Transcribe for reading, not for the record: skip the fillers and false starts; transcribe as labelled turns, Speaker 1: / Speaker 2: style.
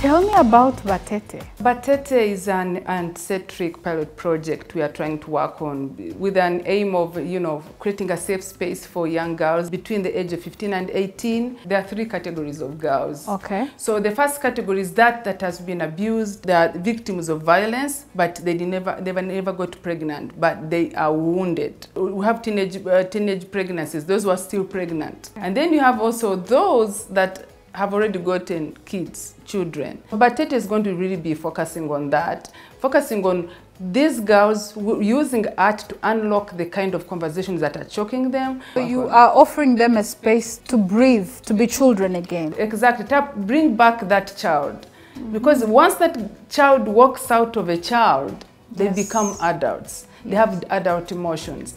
Speaker 1: Tell me about Batete.
Speaker 2: Batete is an anti-trick pilot project we are trying to work on with an aim of, creating a safe space for young girls between the age of 15 and 18. There are 3 categories of girls.
Speaker 1: Okay.
Speaker 2: So the first category is that has been abused. They are victims of violence, but they never got pregnant, but they are wounded. We have teenage pregnancies, those who are still pregnant. And then you have also those that have already gotten children. Batete is going to really be focusing on that, focusing on these girls using art to unlock the kind of conversations that are choking them.
Speaker 1: So you are offering them a space to breathe, to be children again.
Speaker 2: Exactly, to bring back that child. Because once that child walks out of a child, they become adults. They have adult emotions.